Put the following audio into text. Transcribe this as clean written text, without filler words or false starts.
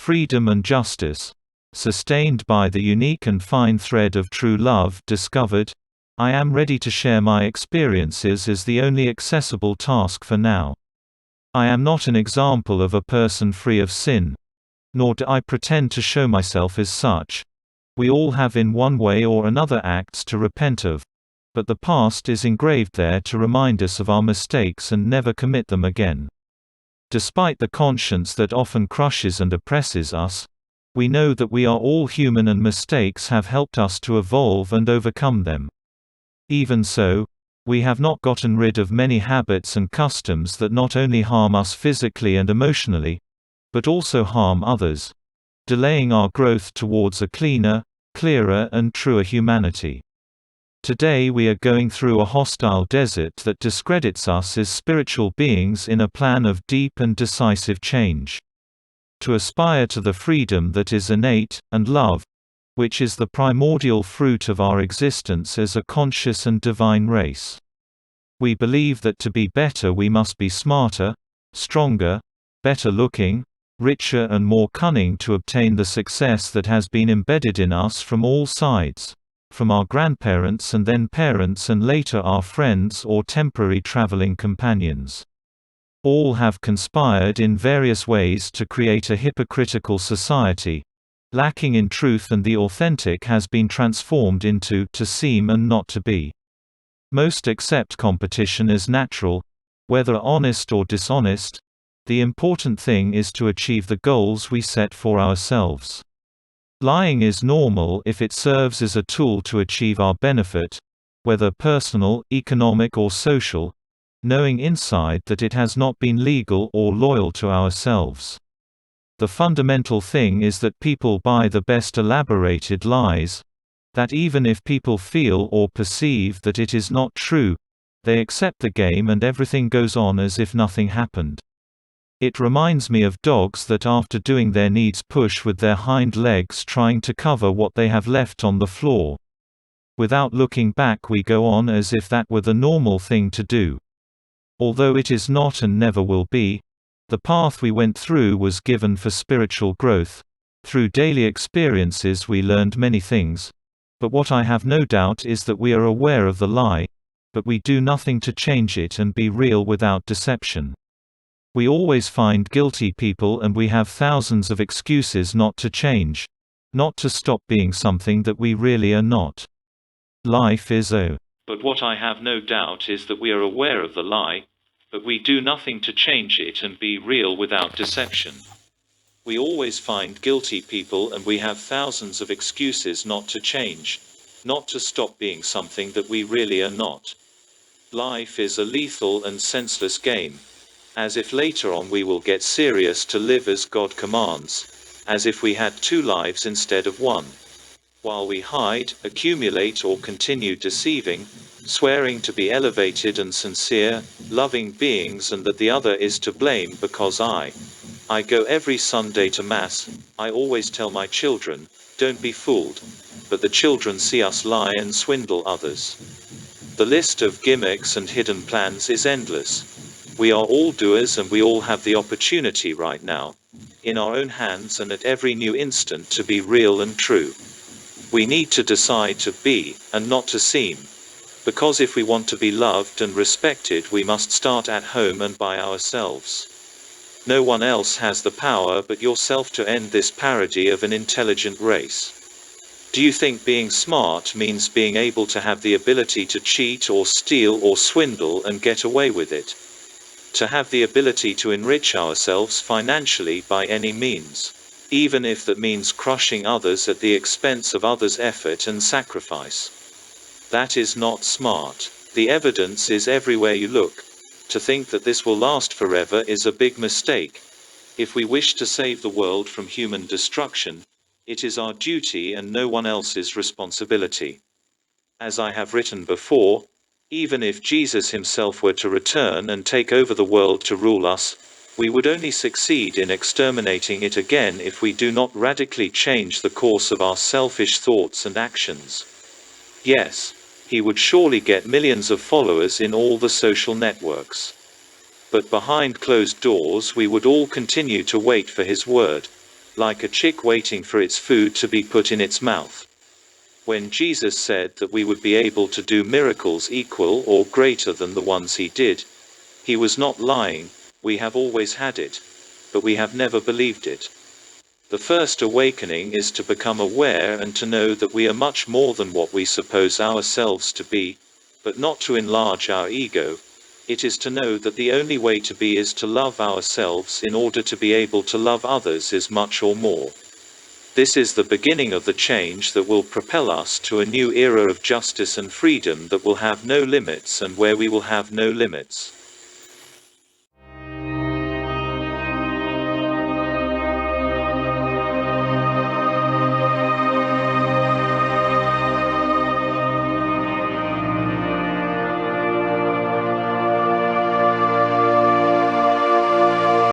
freedom and justice. Sustained by the unique and fine thread of true love discovered, I am ready to share my experiences as the only accessible task for now. I am not an example of a person free of sin. Nor do I pretend to show myself as such. We all have in one way or another acts to repent of. But the past is engraved there to remind us of our mistakes and never commit them again. Despite the conscience that often crushes and oppresses us, we know that we are all human and mistakes have helped us to evolve and overcome them. Even so, we have not gotten rid of many habits and customs that not only harm us physically and emotionally, but also harm others, delaying our growth towards a cleaner, clearer and truer humanity. Today we are going through a hostile desert that discredits us as spiritual beings in a plan of deep and decisive change. To aspire to the freedom that is innate, and love, which is the primordial fruit of our existence as a conscious and divine race. We believe that to be better we must be smarter, stronger, better looking, richer and more cunning to obtain the success that has been embedded in us from all sides, from our grandparents and then parents and later our friends or temporary traveling companions. All have conspired in various ways to create a hypocritical society, lacking in truth, and the authentic has been transformed into to seem and not to be. Most accept competition as natural, whether honest or dishonest. The important thing is to achieve the goals we set for ourselves. Lying is normal if it serves as a tool to achieve our benefit, whether personal, economic or social, knowing inside that it has not been legal or loyal to ourselves. The fundamental thing is that people buy the best elaborated lies, that even if people feel or perceive that it is not true, they accept the game and everything goes on as if nothing happened. It reminds me of dogs that after doing their needs push with their hind legs trying to cover what they have left on the floor. Without looking back we go on as if that were the normal thing to do. Although it is not and never will be, the path we went through was given for spiritual growth. Through daily experiences we learned many things, but what I have no doubt is that we are aware of the lie, but we do nothing to change it and be real without deception. We always find guilty people and we have thousands of excuses not to change, not to stop being something that we really are not. Life is a but what I have no doubt is that we are aware of the lie, but we do nothing to change it and be real without deception. We always find guilty people and we have thousands of excuses not to change, not to stop being something that we really are not. Life is a lethal and senseless game. As if later on we will get serious to live as God commands, as if we had two lives instead of one. While we hide, accumulate or continue deceiving, swearing to be elevated and sincere, loving beings and that the other is to blame because I go every Sunday to Mass. I always tell my children, don't be fooled. But the children see us lie and swindle others. The list of gimmicks and hidden plans is endless. We are all doers and we all have the opportunity right now, in our own hands and at every new instant, to be real and true. We need to decide to be, and not to seem. Because if we want to be loved and respected we must start at home and by ourselves. No one else has the power but yourself to end this parody of an intelligent race. Do you think being smart means being able to have the ability to cheat or steal or swindle and get away with it? To have the ability to enrich ourselves financially by any means, even if that means crushing others at the expense of others' effort and sacrifice. That is not smart. The evidence is everywhere you look. To think that this will last forever is a big mistake. If we wish to save the world from human destruction, it is our duty and no one else's responsibility. As I have written before, even if Jesus himself were to return and take over the world to rule us, we would only succeed in exterminating it again if we do not radically change the course of our selfish thoughts and actions. Yes, he would surely get millions of followers in all the social networks. But behind closed doors we would all continue to wait for his word. like a chick waiting for its food to be put in its mouth. When Jesus said that we would be able to do miracles equal or greater than the ones he did, he was not lying. We have always had it, but we have never believed it. The first awakening is to become aware and to know that we are much more than what we suppose ourselves to be, but not to enlarge our ego. It is to know that the only way to be is to love ourselves in order to be able to love others as much or more. This is the beginning of the change that will propel us to a new era of justice and freedom that will have no limits and where we will have no limits.